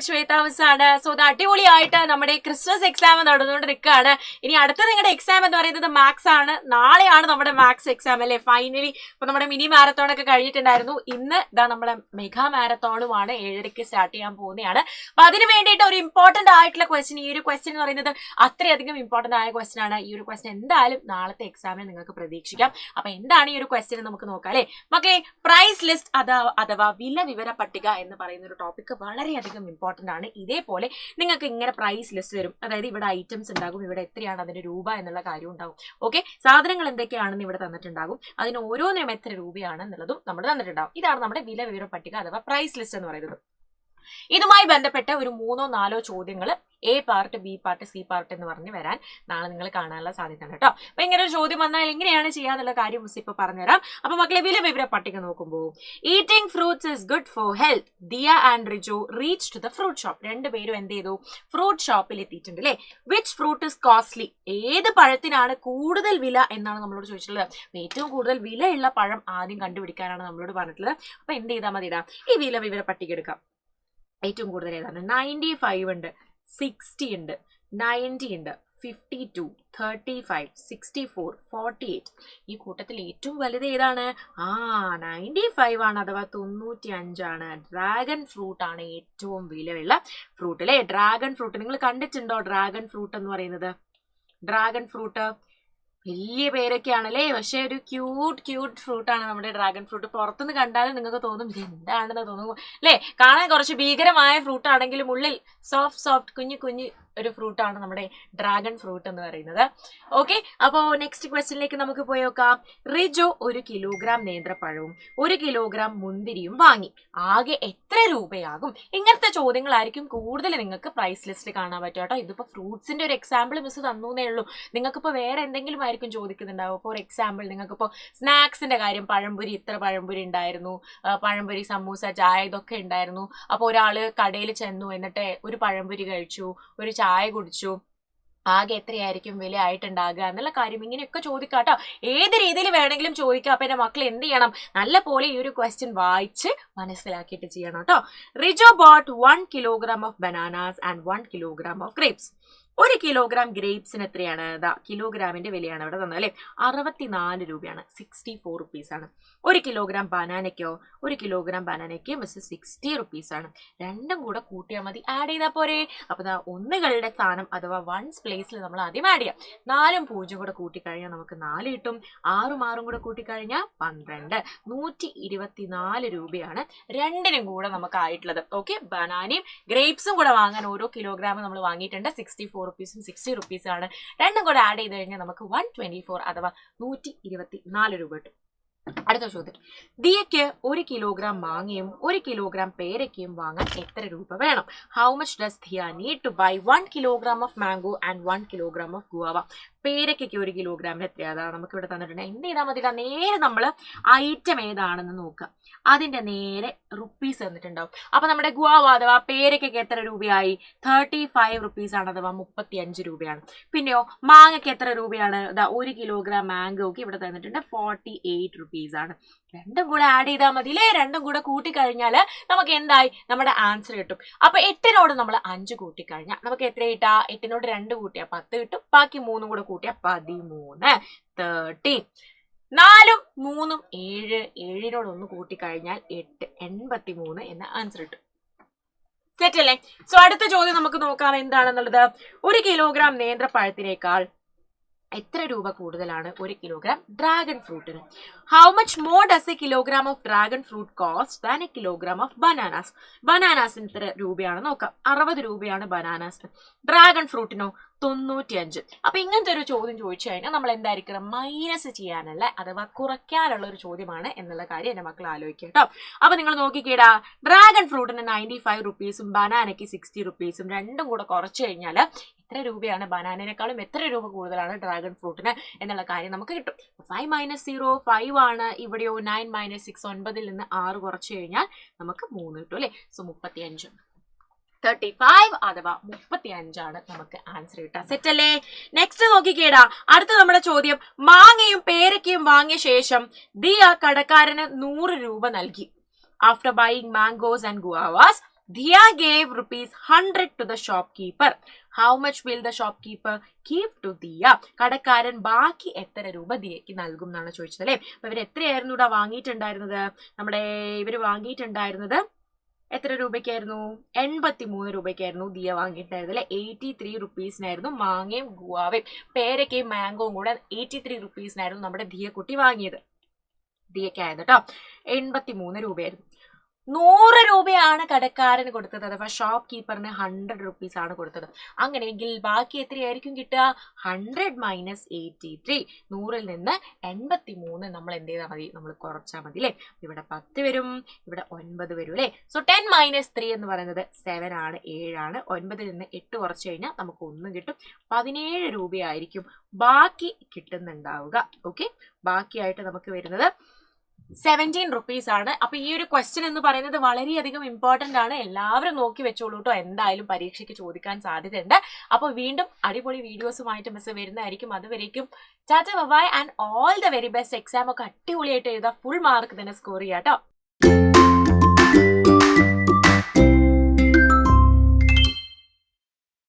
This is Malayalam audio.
ശ്വേതാവസാണ്. സോ അത് അടിപൊളിയായിട്ട് നമ്മുടെ ക്രിസ്മസ് എക്സാം നടന്നുകൊണ്ട് നിൽക്കുകയാണ്. ഇനി അടുത്ത നിങ്ങളുടെ എക്സാം എന്ന് പറയുന്നത് മാത്സ് ആണ്. നാളെയാണ് നമ്മുടെ മാത്സ് എക്സാം അല്ലേ ഫൈനലി. ഇപ്പൊ നമ്മുടെ മിനി മാരത്തോൺ ഒക്കെ കഴിഞ്ഞിട്ടുണ്ടായിരുന്നു. ഇന്ന് ഇതാ നമ്മുടെ മെഗാ മാരത്തോണുമാണ് 7:30 സ്റ്റാർട്ട് ചെയ്യാൻ പോകുന്നതാണ്. അപ്പൊ അതിന് വേണ്ടിയിട്ട് ഒരു ഇമ്പോർട്ടന്റ് ആയിട്ടുള്ള ക്വസ്റ്റ്യൻ, ഈ ഒരു ക്വസ്റ്റ്യൻ എന്ന് പറയുന്നത് അത്രയധികം ഇമ്പോർട്ടന്റ് ആയ ക്വസ്റ്റ്യൻ ആണ്. ഈ ഒരു ക്വസ്റ്റ്യൻ എന്തായാലും നാളത്തെ എക്സാമിന് നിങ്ങൾക്ക് പ്രതീക്ഷിക്കാം. അപ്പൊ എന്താണ് ഈ ഒരു ക്വസ്റ്റ്യൻ നമുക്ക് നോക്കാം അല്ലെ മക്കളെ. പ്രൈസ് ലിസ്റ്റ് അഥവാ വില വിവര പട്ടിക എന്ന് പറയുന്ന ഒരു ടോപ്പിക് വളരെയധികം ഇമ്പോർട്ടന്റ് ആണ്. ഇതേപോലെ നിങ്ങൾക്ക് ഇങ്ങനെ പ്രൈസ് ലിസ്റ്റ് വരും. അതായത് ഇവിടെ ഐറ്റംസ് ഉണ്ടാകും, ഇവിടെ എത്രയാണ് അതിന്റെ രൂപ എന്നുള്ള കാര്യം ഉണ്ടാകും. ഓക്കെ, സാധനങ്ങൾ എന്തൊക്കെയാണെന്ന് ഇവിടെ തന്നിട്ടുണ്ടാകും, അതിന് ഓരോന്നിനും എത്ര രൂപയാണ് എന്നുള്ളതും നമ്മൾ തന്നിട്ടുണ്ടാകും. ഇതാണ് നമ്മുടെ വില വിവര പട്ടിക അഥവാ പ്രൈസ് ലിസ്റ്റ് എന്ന് പറയുന്നത്. ഇതുമായി ബന്ധപ്പെട്ട ഒരു 3-4 ചോദ്യങ്ങൾ A part, B part, C part എന്ന് പറഞ്ഞ് വരാൻ നാളെ നിങ്ങൾ കാണാനുള്ള സാധ്യതയുണ്ട് കേട്ടോ. അപ്പൊ ഇങ്ങനെ ഒരു ചോദ്യം വന്നാൽ എങ്ങനെയാണ് ചെയ്യാന്നുള്ള കാര്യം മിസ് ഇപ്പൊ പറഞ്ഞുതരാം. അപ്പൊ മക്കളെ വില വിവര പട്ടിക നോക്കുമ്പോൾ eating fruits is good for health. Diya and Riju reach to the fruit shop. രണ്ടുപേരും എന്ത് ചെയ്തു? ഫ്രൂട്ട് ഷോപ്പിൽ എത്തിയിട്ടുണ്ട് അല്ലെ. Which fruit is costly? ഏത് പഴത്തിനാണ് കൂടുതൽ വില എന്നാണ് നമ്മളോട് ചോദിച്ചിട്ടുള്ളത്. ഏറ്റവും കൂടുതൽ വിലയുള്ള പഴം ആദ്യം കണ്ടുപിടിക്കാനാണ് നമ്മളോട് പറഞ്ഞിട്ടുള്ളത്. അപ്പൊ എന്ത് ചെയ്താൽ മതി, ഈ വില വിവര പട്ടിക എടുക്കാം. ഏറ്റവും കൂടുതൽ ഏതാണ്? 95 ഉണ്ട്, 60 ഉണ്ട്, 90 ഉണ്ട്, 52, 35, 64, 48. ഈ കൂട്ടത്തിൽ ഏറ്റവും വലുത് ഏതാണ്? 95 ആണ്, അഥവാ 95 ആണ്. ഡ്രാഗൺ ഫ്രൂട്ട് ആണ് ഏറ്റവും വിലയുള്ള ഫ്രൂട്ട് അല്ലെ. ഡ്രാഗൺ ഫ്രൂട്ട് നിങ്ങൾ കണ്ടിട്ടുണ്ടോ? ഡ്രാഗൺ ഫ്രൂട്ട് എന്ന് പറയുന്നത്, ഡ്രാഗൺ ഫ്രൂട്ട് വലിയ പേരൊക്കെയാണ് അല്ലേ, പക്ഷെ ഒരു ക്യൂട്ട് ഫ്രൂട്ടാണ് നമ്മുടെ ഡ്രാഗൺ ഫ്രൂട്ട്. പുറത്തുനിന്ന് കണ്ടാലും നിങ്ങൾക്ക് തോന്നും ഇത് എന്താണെന്ന് തോന്നുന്നു അല്ലേ. കാണാൻ കുറച്ച് ഭീകരമായ ഫ്രൂട്ട് ആണെങ്കിലും ഉള്ളിൽ സോഫ്റ്റ് കുഞ്ഞു ഒരു ഫ്രൂട്ടാണ് നമ്മുടെ ഡ്രാഗൺ ഫ്രൂട്ട് എന്ന് പറയുന്നത്. ഓക്കെ, അപ്പോ നെക്സ്റ്റ് ക്വസ്റ്റ്യനിലേക്ക് നമുക്ക് പോയി നോക്കാം. റിജു 1 കിലോഗ്രാം നേന്ത്രപ്പഴവും 1 കിലോഗ്രാം മുന്തിരിയും വാങ്ങി. ആകെ എത്ര രൂപയാകും? ഇങ്ങനത്തെ ചോദ്യങ്ങളായിരിക്കും കൂടുതൽ നിങ്ങൾക്ക് പ്രൈസ് ലിസ്റ്റ് കാണാൻ പറ്റും കേട്ടോ. ഇതിപ്പോ ഫ്രൂട്ട്സിന്റെ ഒരു എക്സാമ്പിൾ മിസ് തന്നേ ഉള്ളൂ. നിങ്ങൾക്കിപ്പോ വേറെ എന്തെങ്കിലും ആയിരിക്കും ചോദിക്കുന്നുണ്ടാവും. ഫോർ എക്സാമ്പിൾ നിങ്ങൾക്കിപ്പോ സ്നാക്സിന്റെ കാര്യം, പഴംപൊരി ഇത്ര പഴംപൊരി ഉണ്ടായിരുന്നു, പഴംപൊരി, സമൂസ, ചായ ഇതൊക്കെ ഉണ്ടായിരുന്നു. അപ്പൊ ഒരാള് കടയിൽ ചെന്നു, എന്നിട്ട് ഒരു പഴംപൊരി കഴിച്ചു, ഒരു ചായ കുടിച്ചു, ആകെ എത്രയായിരിക്കും വില ആയിട്ടുണ്ടാകുക എന്നുള്ള കാര്യം ഇങ്ങനെയൊക്കെ ചോദിക്കാട്ടോ. ഏത് രീതിയിൽ വേണമെങ്കിലും ചോദിക്കാം. അപ്പൊ എന്റെ മക്കൾ എന്ത് ചെയ്യണം? നല്ല പോലെ ഈ ഒരു ക്വസ്റ്റ്യൻ വായിച്ച് മനസ്സിലാക്കിയിട്ട് ചെയ്യണം കേട്ടോ. Rijo bought 1 kilogram of bananas and 1 kilogram of grapes. 1 kilogram ഗ്രേപ്സിന് എത്രയാണ്? കിലോഗ്രാമിന്റെ വിലയാണ് ഇവിടെ തന്നെ അല്ലെ, 64 രൂപയാണ്, 64 റുപ്പീസ് ആണ്. 1 കിലോഗ്രാം ബനാനയ്ക്കോ? 1 കിലോഗ്രാം ബനാനയ്ക്ക് മിസ് 60 റുപ്പീസ് ആണ്. രണ്ടും കൂടെ കൂട്ടിയാൽ മതി, ആഡ് ചെയ്താൽ പോരെ. അപ്പൊ ഒന്നുകളുടെ സ്ഥാനം അഥവാ വൺസ് പ്ലേസിൽ നമ്മൾ ആദ്യം ആഡ് ചെയ്യാം. 4ഉം 0 കൂടെ കൂട്ടിക്കഴിഞ്ഞാൽ നമുക്ക് 4 കിട്ടും. 6ഉം 6ഉം കൂടെ കൂട്ടിക്കഴിഞ്ഞാൽ 12, 124 രൂപയാണ് രണ്ടിനും കൂടെ നമുക്ക് ആയിട്ടുള്ളത്. ഓക്കെ, ബനാനയും ഗ്രേപ്സും കൂടെ വാങ്ങാൻ ഓരോ കിലോഗ്രാം നമ്മൾ വാങ്ങിയിട്ടുണ്ട്. 64 റുപ്പീസും 60 റുപ്പീസ് ആണ്. രണ്ടും കൂടെ ആഡ് ചെയ്ത് കഴിഞ്ഞാൽ നമുക്ക് 124 അഥവാ 124 രൂപ കിട്ടും. അടുത്ത ചോദ്യം, ദിയയ്ക്ക് 1 കിലോഗ്രാം മാങ്ങയും 1 കിലോഗ്രാം പേരയ്ക്കയും വാങ്ങാൻ എത്ര രൂപ വേണം? How much does Diya need to buy 1 kilogram of mango and 1 kilogram of guava? പേരയ്ക്കൊക്കെ 1 കിലോഗ്രാമിന് എത്രയാ? നമുക്ക് ഇവിടെ തന്നിട്ടുണ്ട്. എന്ത് ചെയ്താൽ മതി? നേരെ നമ്മൾ ഐറ്റം ഏതാണെന്ന് നോക്കാം. അതിന്റെ നേരെ റുപ്പീസ് തന്നിട്ടുണ്ടാവും. അപ്പൊ നമ്മുടെ ഗുവാവ അഥവാ പേരയ്ക്കൊക്കെ എത്ര രൂപയായി? 35 റുപ്പീസ് ആണ്, അഥവാ 35 രൂപയാണ്. പിന്നെയോ മാങ്ങയ്ക്ക് എത്ര രൂപയാണ്? 1 കിലോഗ്രാം മാംഗോക്ക് ഇവിടെ തന്നിട്ടുണ്ട് 48 റുപ്പീസ് ആണ്. രണ്ടും കൂടെ ആഡ് ചെയ്താൽ മതി അല്ലേ. രണ്ടും കൂടെ കൂട്ടിക്കഴിഞ്ഞാൽ നമുക്ക് എന്തായി? നമ്മുടെ ആൻസർ കിട്ടും. അപ്പൊ 8നോട് നമ്മൾ 5 കൂട്ടിക്കഴിഞ്ഞാൽ നമുക്ക് എത്ര കിട്ടാ? 8നോട് 2 കൂട്ടിയാൽ 10 കിട്ടും. ബാക്കി 3 കൂടെ കൂട്ടിയാൽ 13, 13. 4ഉം 3ഉം 7, 7നോട് 1 കൂട്ടിക്കഴിഞ്ഞാൽ 8, 83 എന്ന ആൻസർ കിട്ടും. സെറ്റ് അല്ലേ? സോ അടുത്ത ചോദ്യം നമുക്ക് നോക്കാം എന്താണെന്നുള്ളത്. 1 കിലോഗ്രാം നേന്ത്രപ്പഴത്തിനേക്കാൾ എത്ര രൂപ കൂടുതലാണ് 1 കിലോഗ്രാം ഡ്രാഗൺ ഫ്രൂട്ടിന്? How much more does a kilogram of dragon fruit cost than a kilogram of bananas? ബനാനാസിന് എത്ര രൂപയാണ് നോക്കാം. 60 രൂപയാണ് ബനാനാസിന്. ഡ്രാഗൺ ഫ്രൂട്ടിനോ? 95. അപ്പൊ ഇങ്ങനത്തെ ഒരു ചോദ്യം ചോദിച്ചു കഴിഞ്ഞാൽ നമ്മൾ എന്തായിരിക്കണം? മൈനസ് ചെയ്യാനുള്ള അഥവാ കുറയ്ക്കാനുള്ള ഒരു ചോദ്യമാണ് എന്നുള്ള കാര്യം എന്റെ മക്കൾ ആലോചിക്കുക കേട്ടോ. അപ്പൊ നിങ്ങൾ നോക്കിക്കേടാ, ഡ്രാഗൺ ഫ്രൂട്ടിന് 95 റുപ്പീസും ബനാനയ്ക്ക് 60 റുപ്പീസും രണ്ടും കൂടെ കുറച്ചു കഴിഞ്ഞാൽ എത്ര രൂപയാണ്? ബനാനേക്കാളും എത്ര രൂപ കൂടുതലാണ് ഡ്രാഗൺ ഫ്രൂട്ടിന് എന്നുള്ള കാര്യം നമുക്ക് കിട്ടും. 5 - 0 5 ആണ്. ഇവിടെയോ 9 - 6 9ൽ നിന്ന് 6 കുറച്ചു കഴിഞ്ഞാൽ നമുക്ക് 3 കിട്ടും അല്ലെ. സോ 35, 35 അഥവാ 35 ആണ് നമുക്ക് ആൻസർ കിട്ടുക. സെറ്റ് അല്ലേ? നെക്സ്റ്റ് നോക്കിക്കേടാ, അടുത്ത നമ്മുടെ ചോദ്യം. മാങ്ങയും പേരയ്ക്കയും വാങ്ങിയ ശേഷം ദിയ കടക്കാരന് 100 രൂപ നൽകി. After buying mangoes and guavas Diya gave ₹100 to the shopkeeper. How much will the shopkeeper give to Diya? കടക്കാരൻ ബാക്കി എത്ര രൂപ ദിയയ്ക്ക് നൽകും എന്നാണ് ചോദിച്ചത് അല്ലേ. അപ്പൊ ഇവർ എത്രയായിരുന്നു ഇവിടെ വാങ്ങിയിട്ടുണ്ടായിരുന്നത്? ഇവര് വാങ്ങിയിട്ടുണ്ടായിരുന്നത് എത്ര രൂപയ്ക്കായിരുന്നു? 83 രൂപയ്ക്കായിരുന്നു ദിയ വാങ്ങിയിട്ടുണ്ടായിരുന്നത് അല്ലെ. 83 റുപ്പീസിനായിരുന്നു മാങ്ങയും ഗുവാവയും പേരക്കയും മാംഗോയും കൂടെ 83 റുപ്പീസിനായിരുന്നു നമ്മുടെ ദിയ കുട്ടി വാങ്ങിയത്. ദിയക്കായത് കേട്ടോ 83 രൂപയായിരുന്നു. 100 രൂപയാണ് കടക്കാരന് കൊടുത്തത്. അഥവാ ഷോപ്പ് കീപ്പറിന് 100 റുപ്പീസ് ആണ് കൊടുത്തത്. അങ്ങനെയെങ്കിൽ ബാക്കി എത്രയായിരിക്കും കിട്ടുക? 100 മൈനസ് 83. 100ൽ നിന്ന് 83 നമ്മൾ എന്ത് ചെയ്താൽ മതി? നമ്മൾ കുറച്ചാൽ മതി അല്ലേ. ഇവിടെ 10 വരും, ഇവിടെ 9 വരും അല്ലേ. സോ 10 മൈനസ് 3 എന്ന് പറയുന്നത് 7 ആണ്, 7 ആണ്. 9ൽ നിന്ന് 8 കുറച്ച് കഴിഞ്ഞാൽ നമുക്ക് 1 കിട്ടും. 17 രൂപയായിരിക്കും ബാക്കി കിട്ടുന്നുണ്ടാവുക. ഓക്കെ, ബാക്കിയായിട്ട് നമുക്ക് വരുന്നത് 17 റുപ്പീസ് ആണ്. അപ്പൊ ഈ ഒരു ക്വസ്റ്റ്യൻ എന്ന് പറയുന്നത് വളരെയധികം ഇമ്പോർട്ടന്റ് ആണ്. എല്ലാവരും നോക്കി വെച്ചോളൂ കേട്ടോ, എന്തായാലും പരീക്ഷയ്ക്ക് ചോദിക്കാൻ സാധ്യതയുണ്ട്. അപ്പൊ വീണ്ടും അടിപൊളി വീഡിയോസുമായിട്ട് മിസ് വരുന്നതായിരിക്കും. അതുവരേക്കും Tata by and all the very best. Exam ഒക്കെ അടിപൊളിയായിട്ട് എഴുതാം, ഫുൾ മാർക്ക് തന്നെ സ്കോർ ചെയ്യാം കേട്ടോ.